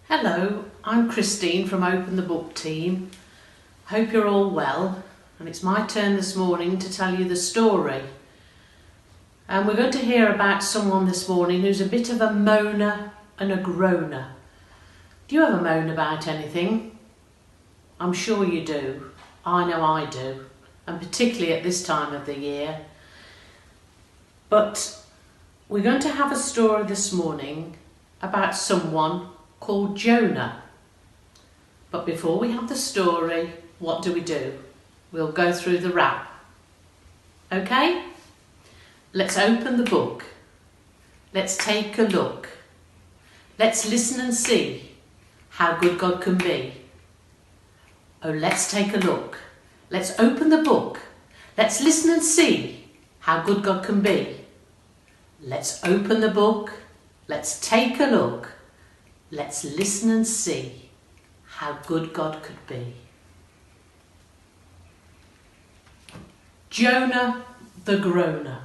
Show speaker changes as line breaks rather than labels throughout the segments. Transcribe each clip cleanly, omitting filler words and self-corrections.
Hello, I'm Christine from Open the Book team. Hope you're all well, and it's my turn this morning to tell you the story. And we're going to hear about someone this morning who's a bit of a moaner and a groaner. Do you ever moan about anything? I'm sure you do. I know I do, and particularly at this time of the year. But we're going to have a story this morning about someone called Jonah. But before we have the story, what do? We'll go through the wrap. Okay? Let's open the book. Let's take a look. Let's listen and see how good God can be. Oh, let's take a look. Let's open the book. Let's listen and see how good God can be. Let's open the book. Let's take a look. Let's listen and see how good God could be. Jonah the groaner.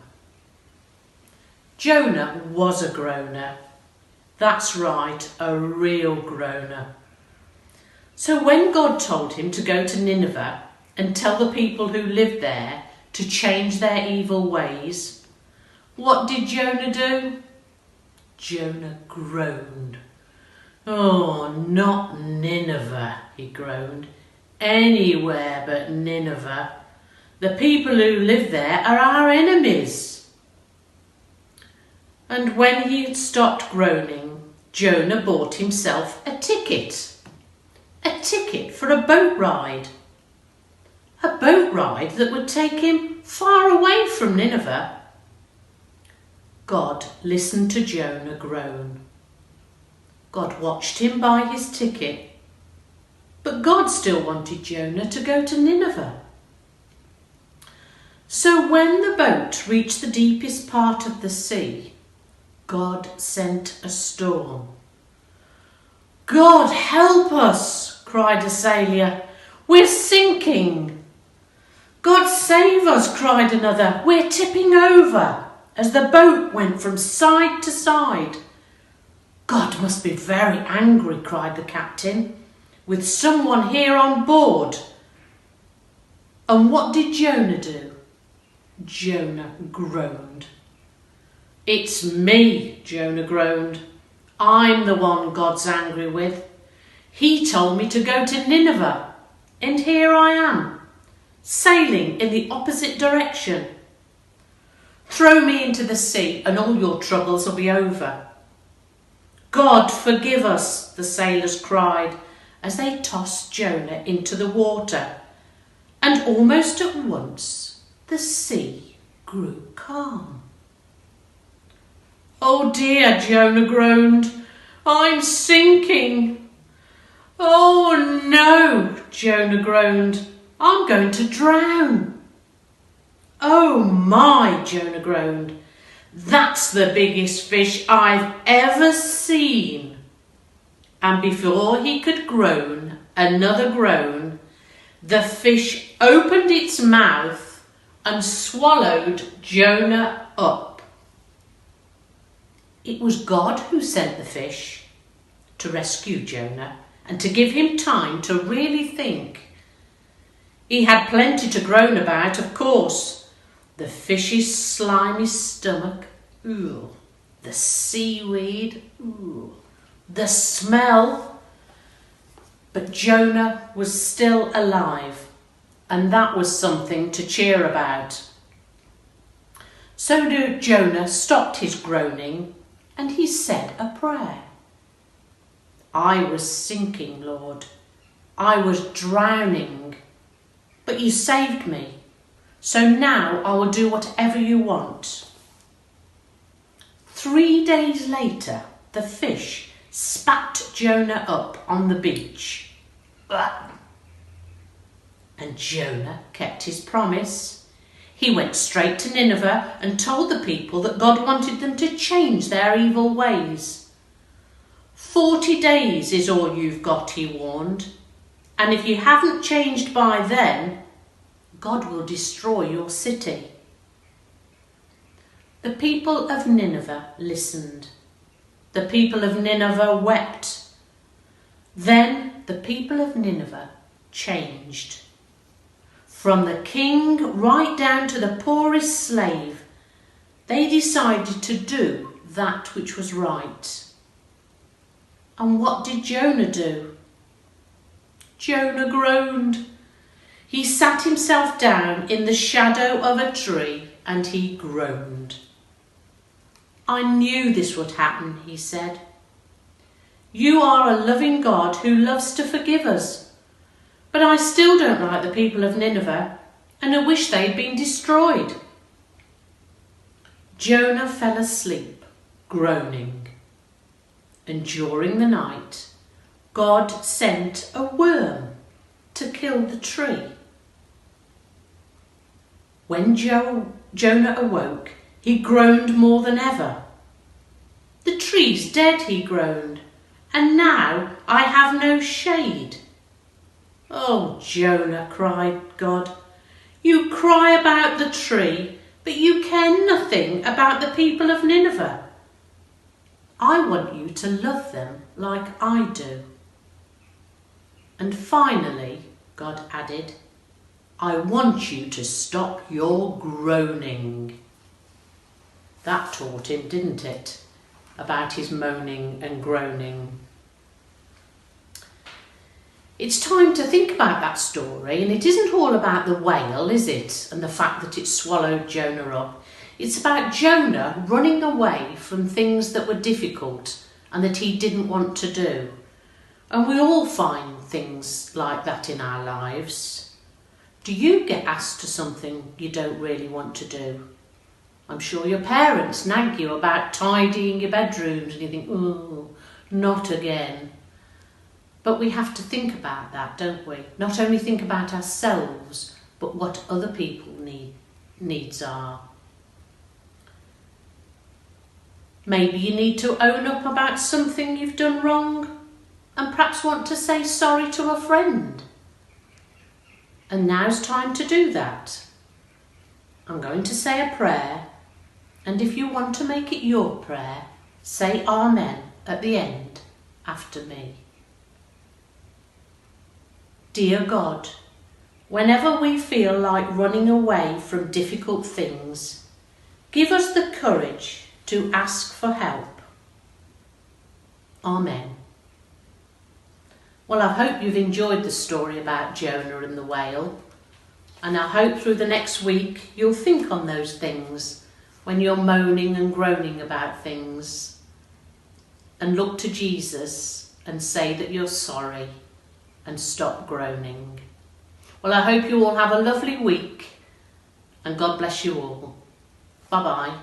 Jonah was a groaner. That's right, a real groaner. So when God told him to go to Nineveh and tell the people who lived there to change their evil ways, what did Jonah do? Jonah groaned. Oh, not Nineveh, he groaned. Anywhere but Nineveh. The people who live there are our enemies. And when he had stopped groaning, Jonah bought himself a ticket. A ticket for a boat ride. A boat ride that would take him far away from Nineveh. God listened to Jonah groan. God watched him buy his ticket, but God still wanted Jonah to go to Nineveh. So when the boat reached the deepest part of the sea, God sent a storm. God help us, cried a sailor. We're sinking. God save us, cried another. We're tipping over, as the boat went from side to side. God must be very angry, cried the captain, with someone here on board. And what did Jonah do? Jonah groaned. It's me, Jonah groaned. I'm the one God's angry with. He told me to go to Nineveh, and here I am, sailing in the opposite direction. Throw me into the sea and all your troubles will be over. God forgive us, the sailors cried as they tossed Jonah into the water. And almost at once the sea grew calm. Oh dear, Jonah groaned. I'm sinking. Oh no, Jonah groaned. I'm going to drown. Oh my, Jonah groaned. That's the biggest fish I've ever seen. And before he could groan another groan, the fish opened its mouth and swallowed Jonah up. It was God who sent the fish to rescue Jonah and to give him time to really think. He had plenty to groan about, of course. The fish's slimy stomach, ooh, the seaweed, ooh, the smell. But Jonah was still alive, and that was something to cheer about. So Jonah stopped his groaning, and he said a prayer. I was sinking, Lord. I was drowning, but you saved me. So now I will do whatever you want. 3 days later, the fish spat Jonah up on the beach. And Jonah kept his promise. He went straight to Nineveh and told the people that God wanted them to change their evil ways. 40 days is all you've got, he warned. And if you haven't changed by then, God will destroy your city. The people of Nineveh listened. The people of Nineveh wept. Then the people of Nineveh changed. From the king right down to the poorest slave, they decided to do that which was right. And what did Jonah do? Jonah groaned. He sat himself down in the shadow of a tree and he groaned. I knew this would happen, he said. You are a loving God who loves to forgive us, but I still don't like the people of Nineveh and I wish they'd been destroyed. Jonah fell asleep, groaning, and during the night, God sent a worm to kill the tree. When Jonah awoke, he groaned more than ever. The tree's dead, he groaned, and now I have no shade. Oh, Jonah, cried God, you cry about the tree, but you care nothing about the people of Nineveh. I want you to love them like I do. And finally, God added, I want you to stop your groaning. That taught him, didn't it, about his moaning and groaning. It's time to think about that story, and it isn't all about the whale, is it, and the fact that it swallowed Jonah up. It's about Jonah running away from things that were difficult and that he didn't want to do. And we all find things like that in our lives. Do you get asked to something you don't really want to do? I'm sure your parents nag you about tidying your bedrooms and you think, oh, not again. But we have to think about that, don't we? Not only think about ourselves, but what other people needs are. Maybe you need to own up about something you've done wrong and perhaps want to say sorry to a friend. And now's time to do that. I'm going to say a prayer, and if you want to make it your prayer, say Amen at the end after me. Dear God, whenever we feel like running away from difficult things, give us the courage to ask for help. Amen. Well, I hope you've enjoyed the story about Jonah and the whale, and I hope through the next week you'll think on those things when you're moaning and groaning about things, and look to Jesus and say that you're sorry and stop groaning. Well, I hope you all have a lovely week, and God bless you all. Bye-bye.